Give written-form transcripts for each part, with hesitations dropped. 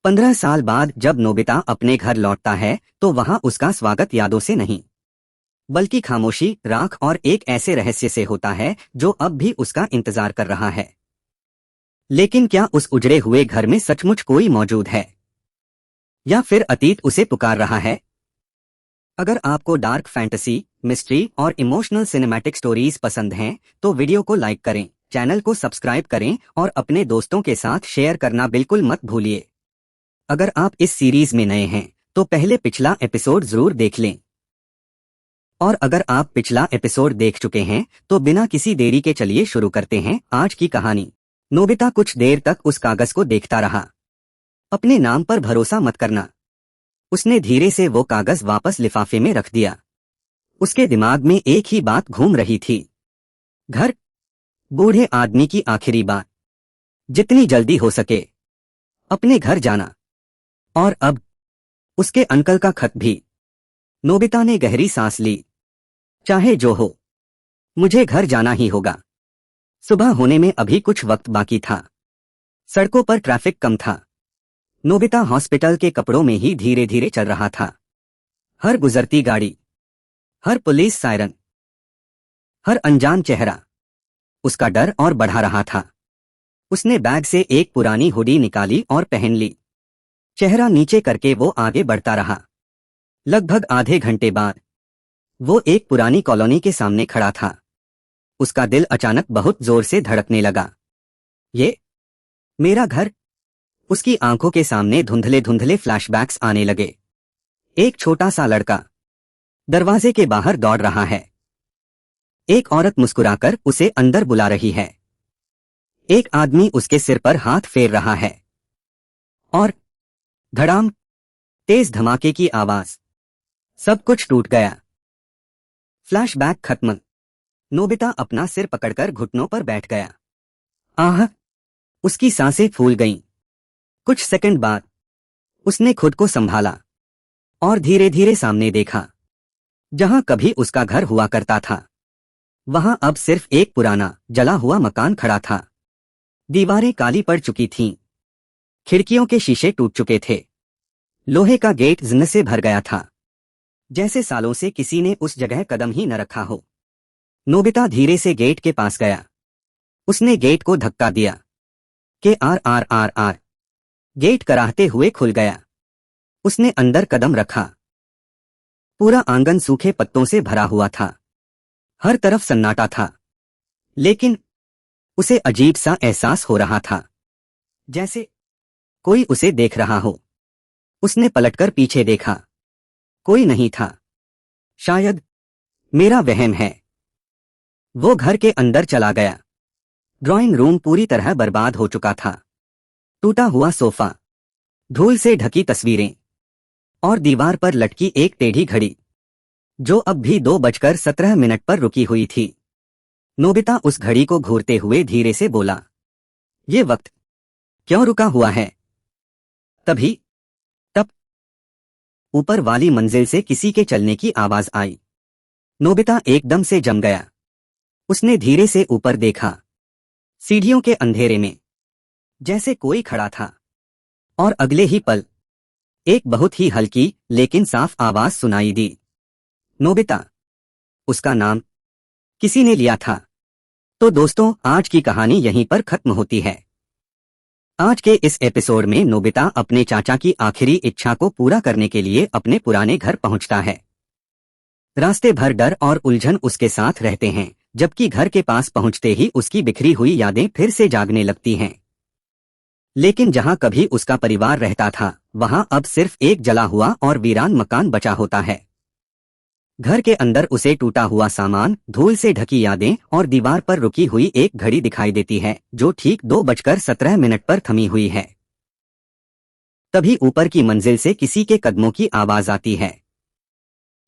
15 साल बाद जब नोबिता अपने घर लौटता है तो वहां उसका स्वागत यादों से नहीं बल्कि खामोशी, राख और एक ऐसे रहस्य से होता है जो अब भी उसका इंतजार कर रहा है। लेकिन क्या उस उजड़े हुए घर में सचमुच कोई मौजूद है या फिर अतीत उसे पुकार रहा है? अगर आपको डार्क फैंटेसी, मिस्ट्री और इमोशनल सिनेमैटिक स्टोरीज पसंद हैं तो वीडियो को लाइक करें, चैनल को सब्सक्राइब करें और अपने दोस्तों के साथ शेयर करना बिल्कुल मत भूलिए। अगर आप इस सीरीज में नए हैं तो पहले पिछला एपिसोड जरूर देख लें। और अगर आप पिछला एपिसोड देख चुके हैं तो बिना किसी देरी के चलिए शुरू करते हैं आज की कहानी। नोबिता कुछ देर तक उस कागज को देखता रहा। अपने नाम पर भरोसा मत करना। उसने धीरे से वो कागज वापस लिफाफे में रख दिया। उसके दिमाग में एक ही बात घूम रही थी। घर, बूढ़े आदमी की आखिरी बात, जितनी जल्दी हो सके अपने घर जाना। और अब उसके अंकल का खत भी। नोबिता ने गहरी सांस ली। चाहे जो हो, मुझे घर जाना ही होगा। सुबह होने में अभी कुछ वक्त बाकी था। सड़कों पर ट्रैफिक कम था। नोबिता हॉस्पिटल के कपड़ों में ही धीरे धीरे चल रहा था। हर गुजरती गाड़ी, हर पुलिस सायरन, हर अनजान चेहरा उसका डर और बढ़ा रहा था। उसने बैग से एक पुरानी हुडी निकाली और पहन ली। चेहरा नीचे करके वो आगे बढ़ता रहा। लगभग आधे घंटे बाद वो एक पुरानी कॉलोनी के सामने खड़ा था। उसका दिल अचानक बहुत जोर से धड़कने लगा। ये मेरा घर। उसकी आंखों के सामने धुंधले धुंधले फ्लैशबैक्स आने लगे। एक छोटा सा लड़का दरवाजे के बाहर दौड़ रहा है। एक औरत मुस्कुराकर उसे अंदर बुला रही है। एक आदमी उसके सिर पर हाथ फेर रहा है। और धड़ाम, तेज धमाके की आवाज। सब कुछ टूट गया। फ्लैशबैक खत्म। नोबिता अपना सिर पकड़कर घुटनों पर बैठ गया। आह! उसकी सांसें फूल गईं। कुछ सेकंड बाद उसने खुद को संभाला और धीरे धीरे सामने देखा। जहां कभी उसका घर हुआ करता था वहां अब सिर्फ एक पुराना जला हुआ मकान खड़ा था। दीवारें काली पड़ चुकी थीं। खिड़कियों के शीशे टूट चुके थे। लोहे का गेट जंग से भर गया था, जैसे सालों से किसी ने उस जगह कदम ही न रखा हो। नोबिता धीरे से गेट के पास गया। उसने गेट को धक्का दिया। के आर आर आर आर। गेट कराहते हुए खुल गया। उसने अंदर कदम रखा। पूरा आंगन सूखे पत्तों से भरा हुआ था। हर तरफ सन्नाटा था। लेकिन उसे अजीब सा एहसास हो रहा था, जैसे कोई उसे देख रहा हो। उसने पलटकर पीछे देखा। कोई नहीं था। शायद मेरा वहम है। वो घर के अंदर चला गया। ड्राइंग रूम पूरी तरह बर्बाद हो चुका था। टूटा हुआ सोफा, धूल से ढकी तस्वीरें और दीवार पर लटकी एक टेढ़ी घड़ी जो अब भी 2:17 पर रुकी हुई थी। नोबिता उस घड़ी को घूरते हुए धीरे से बोला, ये वक्त क्यों रुका हुआ है? तभी तब ऊपर वाली मंजिल से किसी के चलने की आवाज आई। नोबिता एकदम से जम गया। उसने धीरे से ऊपर देखा। सीढ़ियों के अंधेरे में जैसे कोई खड़ा था। और अगले ही पल एक बहुत ही हल्की लेकिन साफ आवाज सुनाई दी। नोबिता। उसका नाम किसी ने लिया था। तो दोस्तों, आज की कहानी यहीं पर खत्म होती है। आज के इस एपिसोड में नोबिता अपने चाचा की आखिरी इच्छा को पूरा करने के लिए अपने पुराने घर पहुंचता है। रास्ते भर डर और उलझन उसके साथ रहते हैं, जबकि घर के पास पहुंचते ही उसकी बिखरी हुई यादें फिर से जागने लगती हैं। लेकिन जहां कभी उसका परिवार रहता था वहां अब सिर्फ एक जला हुआ और वीरान मकान बचा होता है। घर के अंदर उसे टूटा हुआ सामान, धूल से ढकी यादें और दीवार पर रुकी हुई एक घड़ी दिखाई देती है जो ठीक 2:17 पर थमी हुई है। तभी ऊपर की मंजिल से किसी के कदमों की आवाज आती है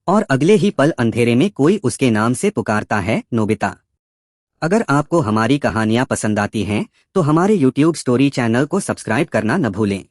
और अगले ही पल अंधेरे में कोई उसके नाम से पुकारता है, नोबिता। अगर आपको हमारी कहानियां पसंद आती हैं तो हमारे YouTube स्टोरी चैनल को सब्सक्राइब करना न भूलें।